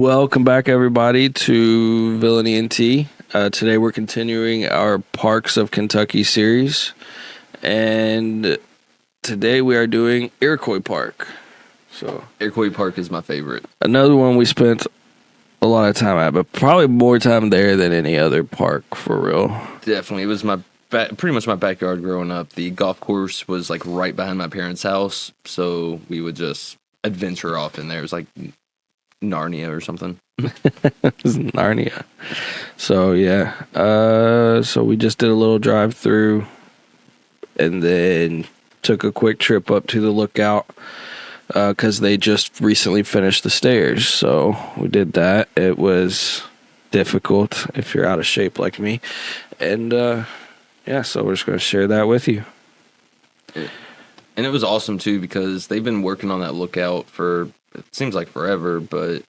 Welcome back, everybody, to Villainy and Tea. Today we're continuing our Parks of Kentucky series, and today we are doing Iroquois Park. So Iroquois Park is my favorite. Another one we spent a lot of time at, but probably more time there than any other park, for real. Definitely. It was pretty much my backyard growing up. The golf course was like right behind my parents' house, so we would just adventure off in there. It was like Narnia or something. Narnia. So yeah. So we just did a little drive through and then took a quick trip up to the lookout because they just recently finished the stairs. So we did that. It was difficult if you're out of shape like me. And yeah, so we're just going to share that with you. And it was awesome too because they've been working on that lookout for, it seems like forever, but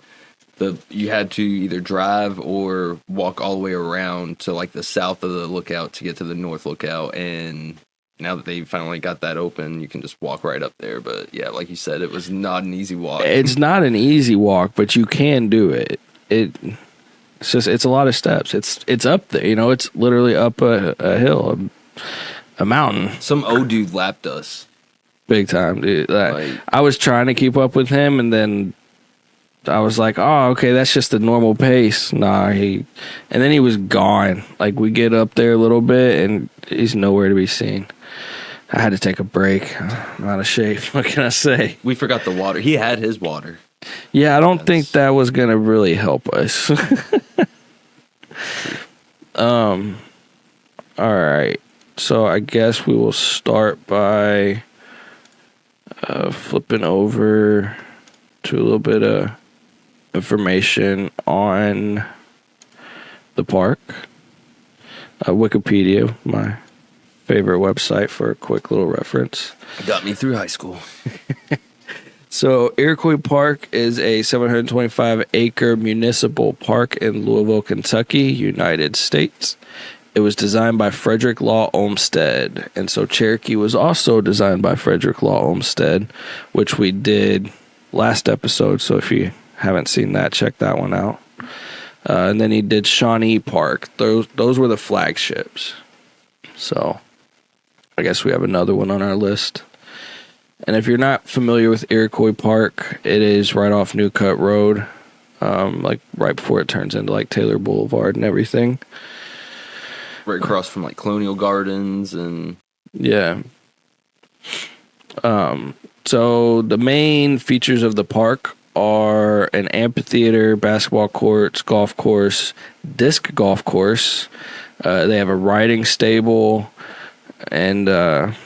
you had to either drive or walk all the way around to like the south of the lookout to get to the north lookout. And now that they finally got that open, you can just walk right up there. But yeah, like you said, it was not an easy walk. It's not an easy walk, but you can do it. It's a lot of steps. It's up there, you know. It's literally up a hill, a mountain. Some old dude lapped us. Big time, dude. I was trying to keep up with him, and then I was like, oh, okay, that's just the normal pace. And then he was gone. Like, we get up there a little bit, and he's nowhere to be seen. I had to take a break. I'm out of shape. What can I say? We forgot the water. He had his water. Yeah, I don't think that was going to really help us. All right. So I guess we will start by flipping over to a little bit of information on the park. Wikipedia, my favorite website for a quick little reference. Got me through high school. So Iroquois Park is a 725-acre municipal park in Louisville, Kentucky, United States. It was designed by Frederick Law Olmsted, and so Cherokee was also designed by Frederick Law Olmsted, which we did last episode, so if you haven't seen that, check that one out. And then he did Shawnee Park. Those were the flagships. So I guess we have another one on our list. And if you're not familiar with Iroquois Park, it is right off New Cut Road, like right before it turns into like Taylor Boulevard and everything. Right across from like Colonial Gardens and yeah. So the main features of the park are an amphitheater, basketball courts, golf course, disc golf course. They have a riding stable, and they have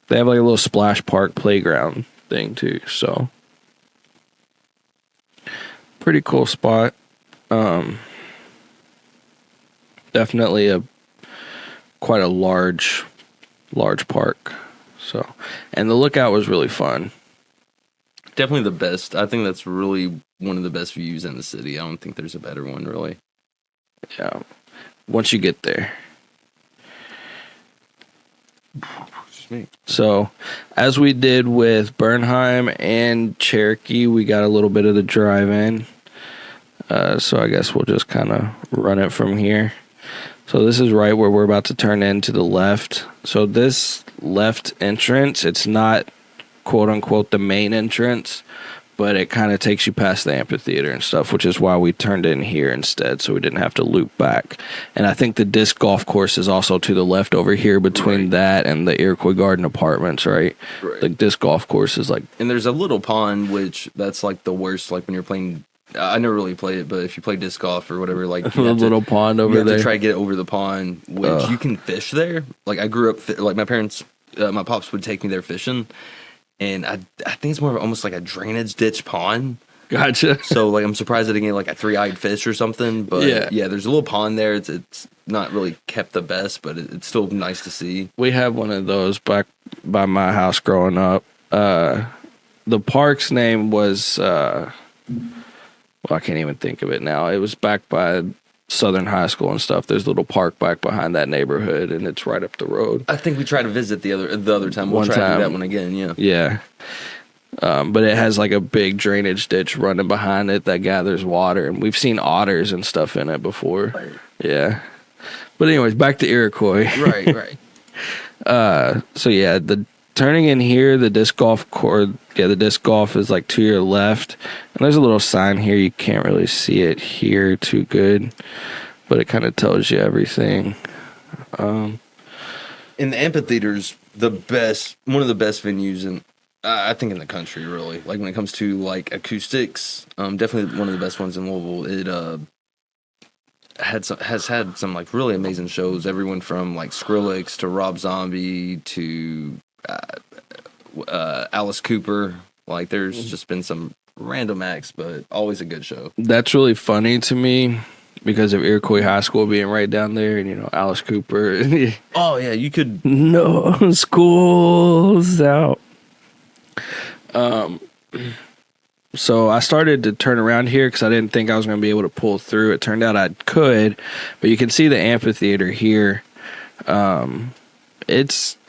like a little splash park playground thing too. So pretty cool spot. Definitely quite a large park. So, and the lookout was really fun. Definitely the best. I think that's really one of the best views in the city. I don't think there's a better one, really. Yeah. Once you get there. So, as we did with Bernheim and Cherokee, we got a little bit of the drive-in. So I guess we'll just kind of run it from here. So this is right where we're about to turn in to the left. So this left entrance, it's not quote-unquote the main entrance, but it kind of takes you past the amphitheater and stuff, which is why we turned in here instead, so we didn't have to loop back. And I think the disc golf course is also to the left over here between that and the Iroquois Garden Apartments, right? The disc golf course is like... And there's a little pond, which that's like the worst, like when you're playing... I never really played it, but if you play disc golf or whatever, like a little pond over there, you have to try to get it over the pond, which you can fish there. Like I grew up, like my parents, my pops would take me there fishing, and I think it's more of almost like a drainage ditch pond. Gotcha. So like I'm surprised I didn't get like a 3-eyed fish or something, but yeah, there's a little pond there. It's not really kept the best, but it's still nice to see. We had one of those back by my house growing up. The park's name was. Well, I can't even think of it now. It was back by Southern High School and stuff. There's a little park back behind that neighborhood, and it's right up the road. I think we tried to visit the other time. We'll try to do that one again, yeah. Yeah. But it has like a big drainage ditch running behind it that gathers water, and we've seen otters and stuff in it before. Right. Yeah. But anyways, back to Iroquois. Right. So yeah, the turning in here, the disc golf course, the disc golf is like to your left, and there's a little sign here. You can't really see it here too good, but it kind of tells you everything. And the amphitheater's one of the best venues in, I think, in the country, really. Like when it comes to like acoustics, definitely one of the best ones in Louisville. It has had some like really amazing shows. Everyone from like Skrillex to Rob Zombie to Alice Cooper. Like there's just been some random acts, but always a good show. That's really funny to me because of Iroquois High School being right down there, and Alice Cooper. Oh yeah, you could. No, school's out. So I started to turn around here because I didn't think I was going to be able to pull through. It turned out I could, but you can see the amphitheater here.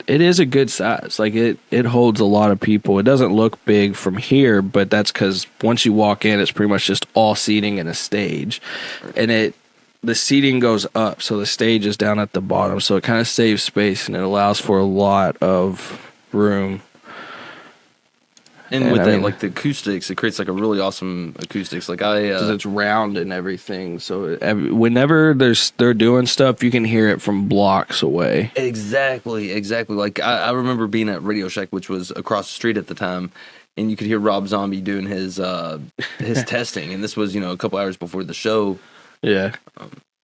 It is a good size. Like it holds a lot of people. It doesn't look big from here, but that's because once you walk in, it's pretty much just all seating and a stage, and the seating goes up, so the stage is down at the bottom, so it kind of saves space and it allows for a lot of room. And with that, like the acoustics, it creates like a really awesome acoustics. Like because it's round and everything, so whenever they're doing stuff, you can hear it from blocks away. Exactly. Like I remember being at Radio Shack, which was across the street at the time, and you could hear Rob Zombie doing his testing. And this was a couple hours before the show. Yeah.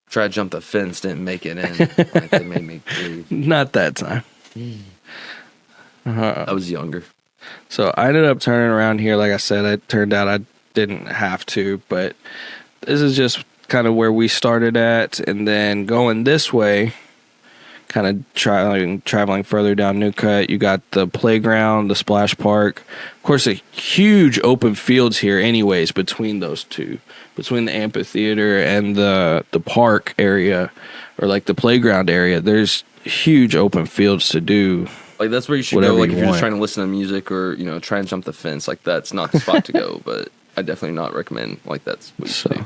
Tried to jump the fence, didn't make it in. Like, they made me leave. Not that time. I was younger. So I ended up turning around here. Like I said, it turned out I didn't have to, but this is just kind of where we started at. And then going this way, kind of traveling further down New Cut, you got the playground, the splash park. Of course, a huge open fields here anyways between those two. Between the amphitheater and the park area, or like the playground area, there's huge open fields to do. Like that's where you should go. Like if you're just trying to listen to music or try and jump the fence, like that's not the spot to go. But I definitely not recommend like that's what you should do.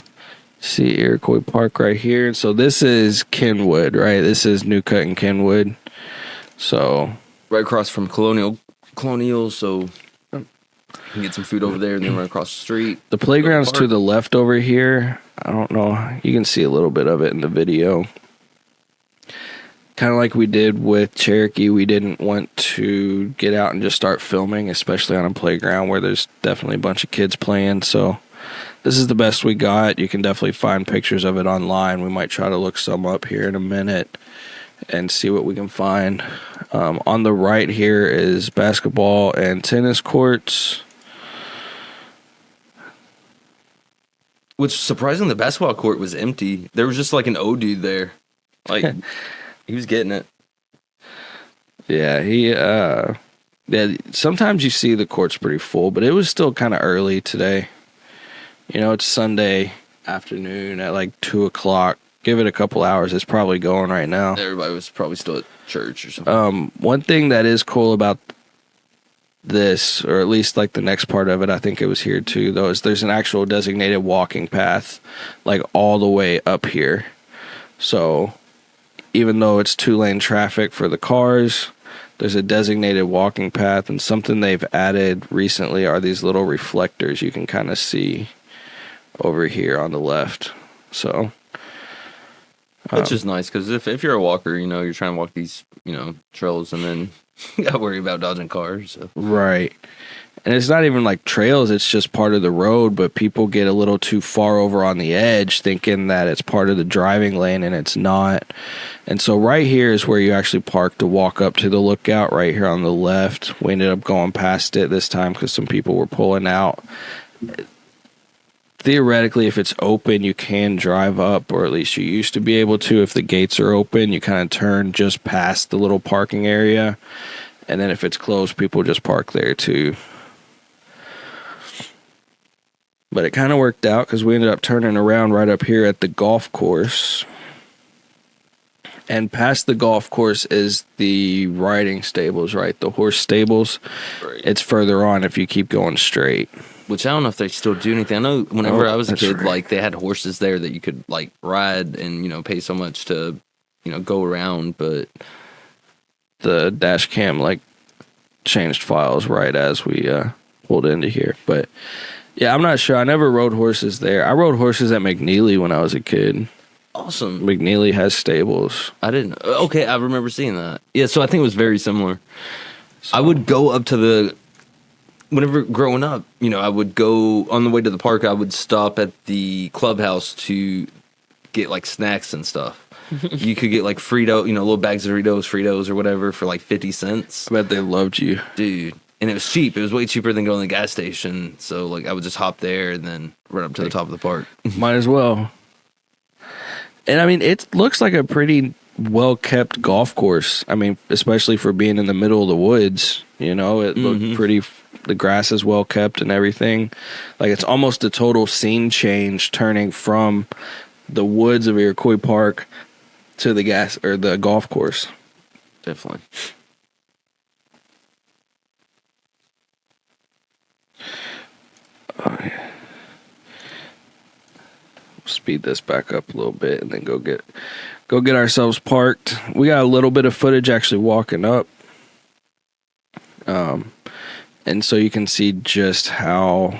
See Iroquois Park right here. So this is Kenwood, right? This is New Cut and Kenwood. So right across from Colonial. So you can get some food over there and then run across the street. The playground's to the left over here. I don't know. You can see a little bit of it in the video. Kind of like we did with Cherokee, we didn't want to get out and just start filming, especially on a playground where there's definitely a bunch of kids playing. So this is the best we got. You can definitely find pictures of it online. We might try to look some up here in a minute and see what we can find. On the right here is basketball and tennis courts. Which, surprising, the basketball court was empty. There was just like an old dude there. Like... He was getting it. Yeah, sometimes you see the court's pretty full, but it was still kind of early today. It's Sunday afternoon at like 2 o'clock. Give it a couple hours. It's probably going right now. Everybody was probably still at church or something. One thing that is cool about this, or at least like the next part of it, I think it was here too, though, is there's an actual designated walking path like all the way up here. So... even though it's 2-lane traffic for the cars, there's a designated walking path, and something they've added recently are these little reflectors you can kind of see over here on the left. So, which is nice because if you're a walker, you're trying to walk these trails, and then you got to worry about dodging cars. So. Right. And it's not even like trails, it's just part of the road, but people get a little too far over on the edge thinking that it's part of the driving lane, and it's not. And so right here is where you actually park to walk up to the lookout, right here on the left. We ended up going past it this time because some people were pulling out. Theoretically, if it's open, you can drive up, or at least you used to be able to. If the gates are open, you kind of turn just past the little parking area. And then if it's closed, people just park there too. But it kind of worked out because we ended up turning around right up here at the golf course. And past the golf course is the riding stables, right? The horse stables. Right. It's further on if you keep going straight. Which I don't know if they still do anything. I know whenever I was a that's kid, right. like they had horses there that you could like ride and pay so much to go around. But The dash cam like changed files right as we pulled into here. But yeah, I'm not sure. I never rode horses there. I rode horses at McNeely when I was a kid. awesome. McNeely has stables. I didn't. Okay, I remember seeing that. Yeah, so I think it was very similar. I would go up to whenever growing up, I would go on the way to the park. I would stop at the clubhouse to get like snacks and stuff. You could get like Frito, little bags of Fritos or whatever for like 50 cents. I bet they loved you. Dude. And it was cheap. It was way cheaper than going to the gas station. So like I would just hop there and then run up to the top of the park. Might as well. And I mean, it looks like a pretty well kept golf course. I mean, especially for being in the middle of the woods, it looked pretty. The grass is well kept and everything. Like it's almost a total scene change turning from the woods of Iroquois Park to the golf course. Definitely. Oh, yeah. Speed this back up a little bit and then go get ourselves parked. We got a little bit of footage actually walking up. And so you can see just how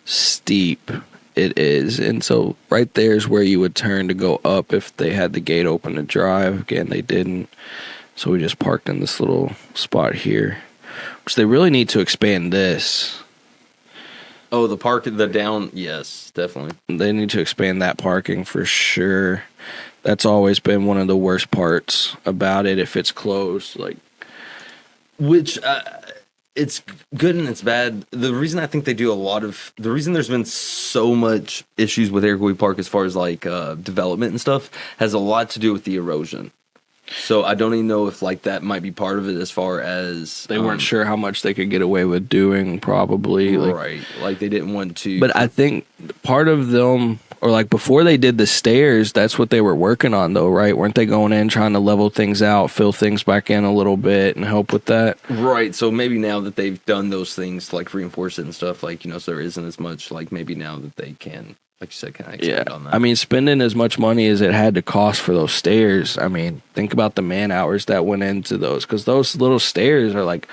steep it is. And so right there is where you would turn to go up if they had the gate open to drive. Again, they didn't. So we just parked in this little spot here, which they really need to expand this. Oh, the park, the down, yes, definitely. They need to expand that parking for sure. That's always been one of the worst parts about it if it's closed. Which, it's good and it's bad. The reason I think they do the reason there's been so much issues with Iroquois Park as far as like development and stuff has a lot to do with the erosion. So I don't even know if like that might be part of it as far as they weren't sure how much they could get away with doing, probably. Right. Like they didn't want to. But I think part of them, or like before they did the stairs, that's what they were working on though, right? Weren't they going in trying to level things out, fill things back in a little bit and help with that? Right. So maybe now that they've done those things to like reinforce it and stuff, like, so there isn't as much, like maybe now that they can, like you said, kind of expand on that. I mean, spending as much money as it had to cost for those stairs. I mean, think about the man hours that went into those, because those little stairs are like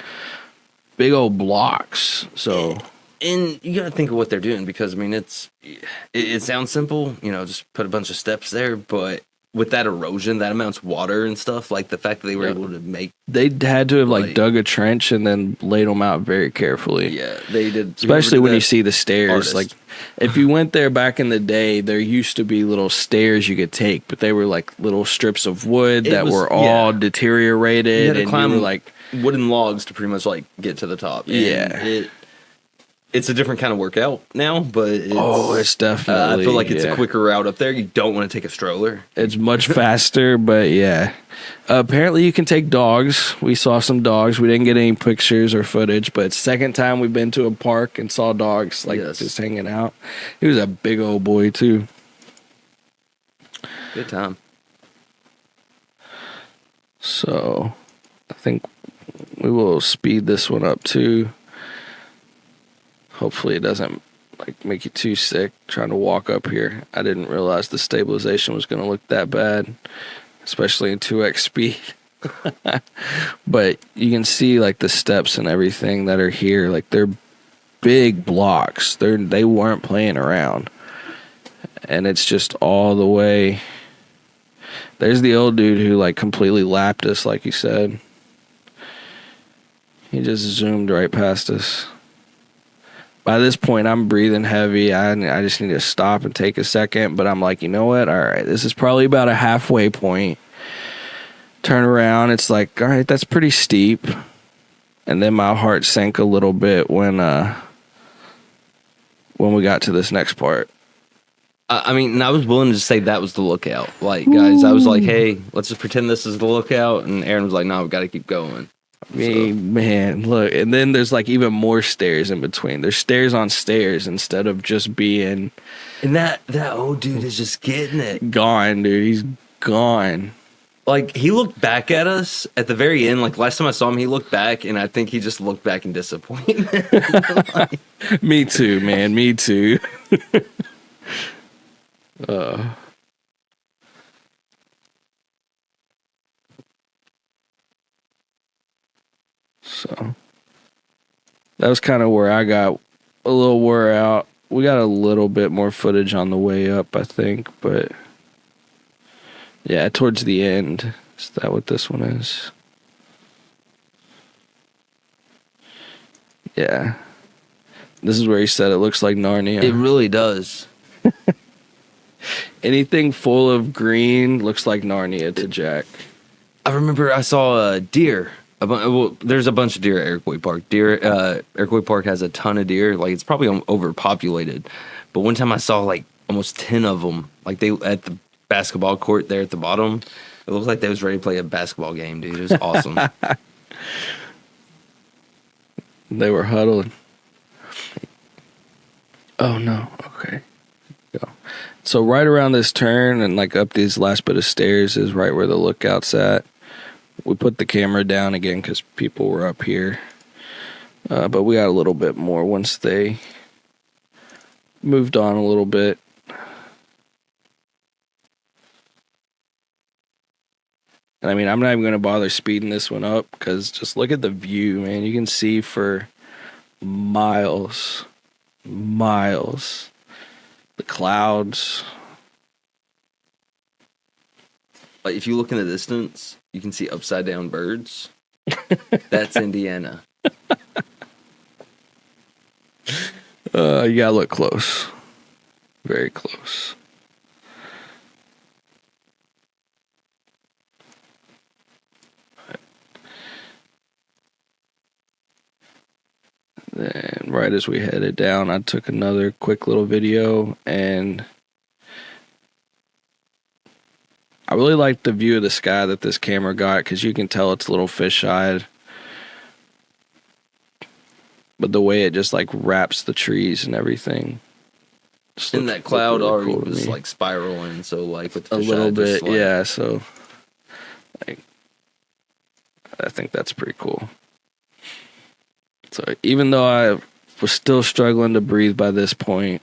big old blocks. So, and you got to think of what they're doing, because I mean, it sounds simple, just put a bunch of steps there, but with that erosion, that amounts of water and stuff, like the fact that they were able to make, they had to have like dug a trench and then laid them out very carefully. Yeah, they did. Especially when you see the stairs. Artist. Like if you went there back in the day, there used to be little stairs you could take, but they were like little strips of wood that were all deteriorated, you had to and climb you were like wooden logs to pretty much like get to the top. And yeah. It's a different kind of workout now, but it's definitely. I feel like it's a quicker route up there. You don't want to take a stroller. It's much faster, but yeah. Apparently, you can take dogs. We saw some dogs. We didn't get any pictures or footage, but second time we've been to a park and saw dogs just hanging out. He was a big old boy too. Good time. So, I think we will speed this one up too. Hopefully it doesn't like make you too sick trying to walk up here. I didn't realize the stabilization was going to look that bad, especially in 2x speed. But you can see like the steps and everything that are here. Like they're big blocks. They weren't playing around. And it's just all the way. There's the old dude who like completely lapped us, like you said. He just zoomed right past us. By this point, I'm breathing heavy. I just need to stop and take a second. But I'm like, you know what? All right, this is probably about a halfway point. Turn around. It's like, all right, that's pretty steep. And then my heart sank a little bit when we got to this next part. I mean, and I was willing to say that was the lookout. Like, guys, I was like, hey, let's just pretend this is the lookout. And Aaron was like, no, we've got to keep going. Man, look, and then there's like even more stairs in between. There's stairs on stairs instead of just being. And that old dude is just getting it. Gone, dude. He's gone. Like, he looked back at us at the very end. Like, last time I saw him, he looked back, and I think he just looked back in disappointment. Like, Me too, man. Me too. So that was kind of where I got a little wore out. We got a little bit more footage on the way up, I think, but yeah, towards the end. Is that what this one is? Yeah. This is where he said it looks like Narnia. it really does. Anything full of green looks like Narnia to Jack. I remember I saw a deer. Well, there's a bunch of deer at Iroquois Park. Iroquois Park has a ton of deer. Like, it's probably overpopulated. But one time I saw like almost 10 of them. Like, they at the basketball court there at the bottom. It looked like they was ready to play a basketball game, dude. It was awesome. They were huddling. Oh no. Okay. Go. So right around this turn and like up these last bit of stairs is right where the lookout's at. We put the camera down again because people were up here. But we got a little bit more once they moved on a little bit. And I mean, I'm not even going to bother speeding this one up because just look at the view, man. You can see for miles. The clouds. Like, if you look in the distance, you can see upside down birds. That's Indiana. You gotta look close. Very close. Then right as we headed down, I took another quick little video, and I really liked the view of the sky that this camera got because you can tell it's a little fisheye. But the way it just like wraps the trees and everything. And that cloud really already cool to was me. like spiraling, so like with the A fish little eye, just, bit, like, yeah. So, like, I think that's pretty cool. So even though I was still struggling to breathe by this point,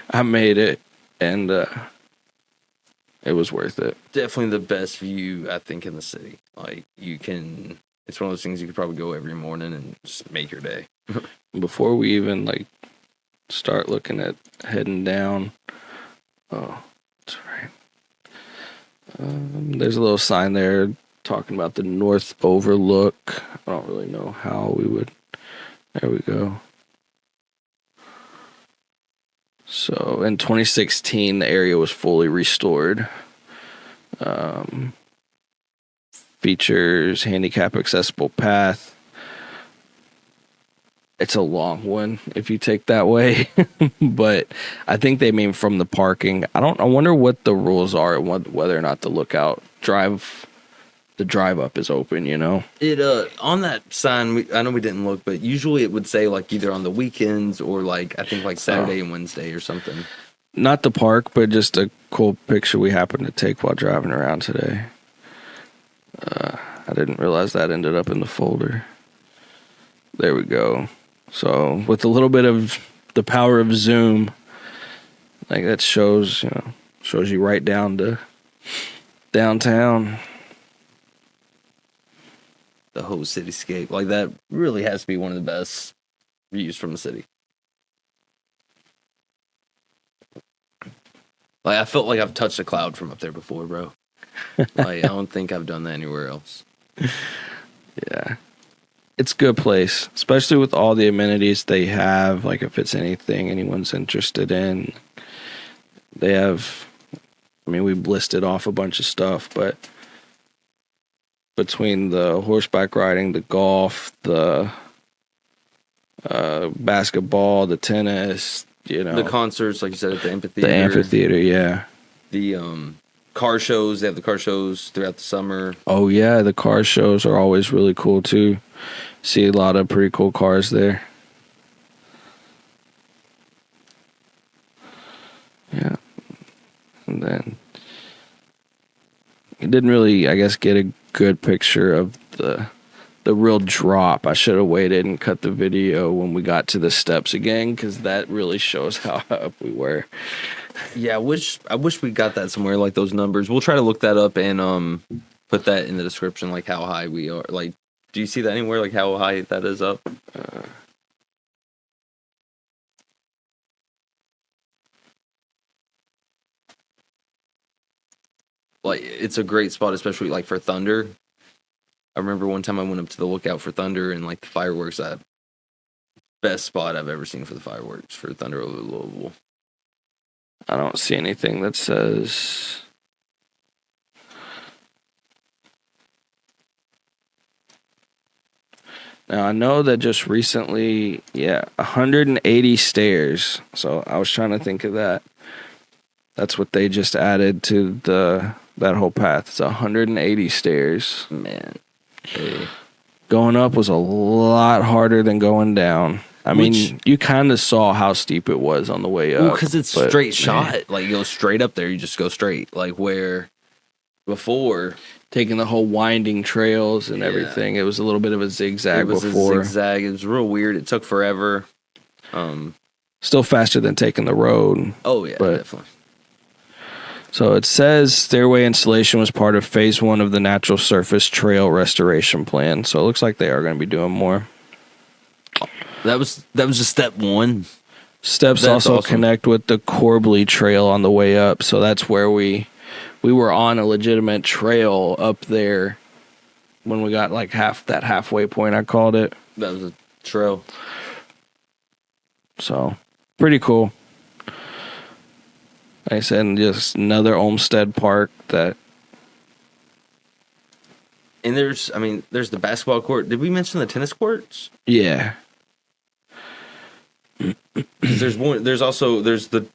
I made it, and it was worth it. Definitely the best view I think in the city. Like, you can, it's one of those things you could probably go every morning and just make your day. Before we even like start looking at heading down, oh, that's right. There's a little sign there talking about the North Overlook. I don't really know how we would. There we go. So in 2016, the area was fully restored. Features handicap accessible path. It's a long one if you take that way, but I think they mean from the parking. I wonder what the rules are and whether or not the drive up is open, you know? It on that sign, I know we didn't look, but usually it would say like either on the weekends or like I think like Saturday and Wednesday or something. Not the park, but just a cool picture we happened to take while driving around today. I didn't realize that ended up in the folder. There we go. So with a little bit of the power of Zoom, like that shows you right down to downtown. The whole cityscape, like that really has to be one of the best views from the city. Like, I felt like I've touched a cloud from up there before, bro. Like, I don't think I've done that anywhere else. Yeah. It's a good place, especially with all the amenities they have. Like, if it's anything anyone's interested in, they have. I mean, we listed off a bunch of stuff, but between the horseback riding, the golf, the basketball, the tennis, The concerts, like you said, at the amphitheater. the amphitheater, yeah. The car shows, they have the car shows throughout the summer. Oh yeah, the car shows are always really cool too. See a lot of pretty cool cars there. Yeah. And then didn't really, I guess, get a good picture of the real drop. I should have waited and cut the video when we got to the steps again, because that really shows how up we were. Yeah, I wish we got that somewhere, like those numbers. We'll try to look that up and put that in the description, like how high we are. Like, do you see that anywhere, like how high that is up? Like, it's a great spot, especially like for thunder. I remember one time I went up to the lookout for thunder and like the fireworks. That best spot I've ever seen for the fireworks for thunder over Louisville. I don't see anything that says. Now, I know that just recently, 180 stairs. So I was trying to think of that. That's what they just added to that whole path. It's 180 stairs. Man. Hey. Going up was a lot harder than going down. I mean, you kind of saw how steep it was on the way up. Because it's straight shot. Like, you go straight up there, you just go straight. Like, where before... Taking the whole winding trails and everything, it was a little bit of a zigzag before. It was real weird. It took forever. Still faster than taking the road. Oh, yeah, definitely. So it says stairway installation was part of phase 1 of the natural surface trail restoration plan. So it looks like they are going to be doing more. That was just step 1. Steps also connect with the Corbley Trail on the way up. So that's where we were on a legitimate trail up there when we got like that halfway point, I called it. That was a trail. So pretty cool. Like I said, just another Olmsted Park that. And there's the basketball court. Did we mention the tennis courts? Yeah. There's the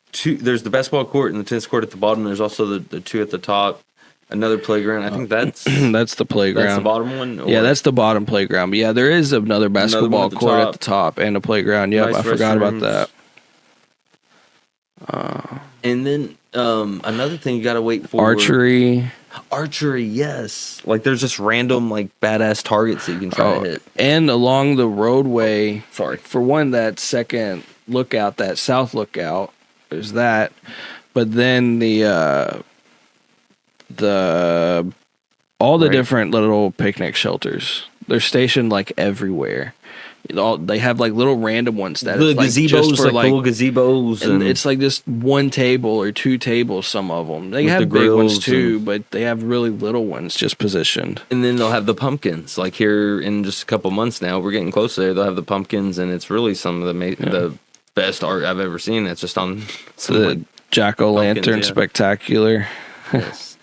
basketball court and the tennis court at the bottom. There's also the two at the top. Another playground. I think that's that's the playground. That's the bottom one. Yeah, that's the bottom playground. But yeah, there is another basketball court at the top and a playground. Yep, I forgot about that. And then another thing you gotta wait for Archery, yes. Like there's just random like badass targets that you can try to hit. And along the roadway. Sorry. For one, that second lookout, that south lookout, there's that. But then all the different little picnic shelters, they're stationed like everywhere. They have like little random ones that the like gazebos, just for like little gazebos, and it's like just one table or two tables. Some of them they have big ones too, but they have really little ones just positioned. And then they'll have the pumpkins. Like here in just a couple months now, we're getting close there. They'll have the pumpkins, and it's really some of the best art I've ever seen. It's just on the jack-o'-lantern spectacular. Yes.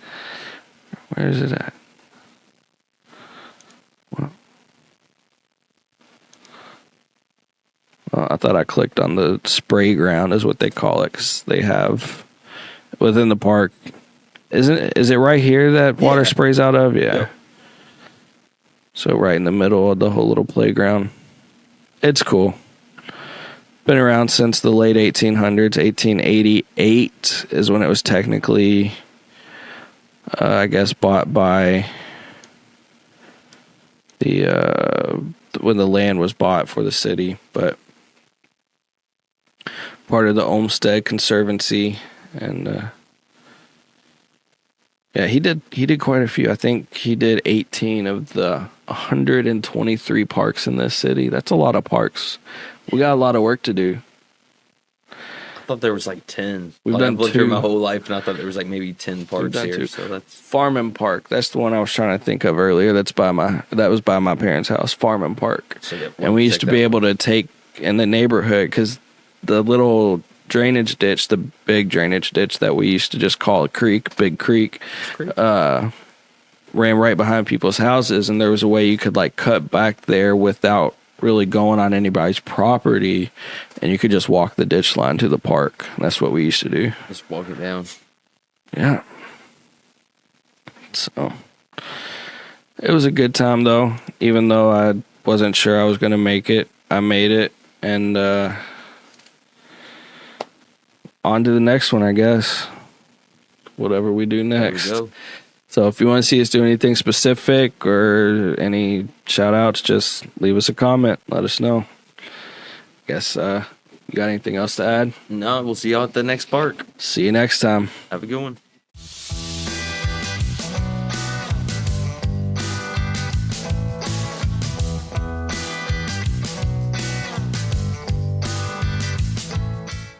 Where is it at? I thought I clicked on the spray ground, is what they call it, because they have within the park. Is it right here that water sprays out of? Yeah. Yep. So right in the middle of the whole little playground. It's cool. Been around since the late 1800s. 1888 is when it was technically, I guess, bought by when the land was bought for the city, but part of the Olmsted Conservancy, and he did quite a few. I think he did 18 of the 123 parks in this city. That's a lot of parks. We got a lot of work to do. I thought there was like 10. I've lived here my whole life, and I thought there was like maybe 10 parks here. So that's Farming Park. That's the one I was trying to think of earlier. That was by my parents' house, Farming Park. So and we used to be able to take in the neighborhood, because the little drainage ditch, the big drainage ditch that we used to just call a creek, Big Creek, ran right behind people's houses, and there was a way you could like cut back there without really going on anybody's property, and you could just walk the ditch line to the park. And that's what we used to do. Just walk it down. Yeah. So it was a good time though, even though I wasn't sure I was going to make it. I made it, and on to the next one, I guess. Whatever we do next. There we go. So if you want to see us do anything specific or any shout outs, just leave us a comment. Let us know. Guess you got anything else to add? No, we'll see y'all at the next park. See you next time. Have a good one.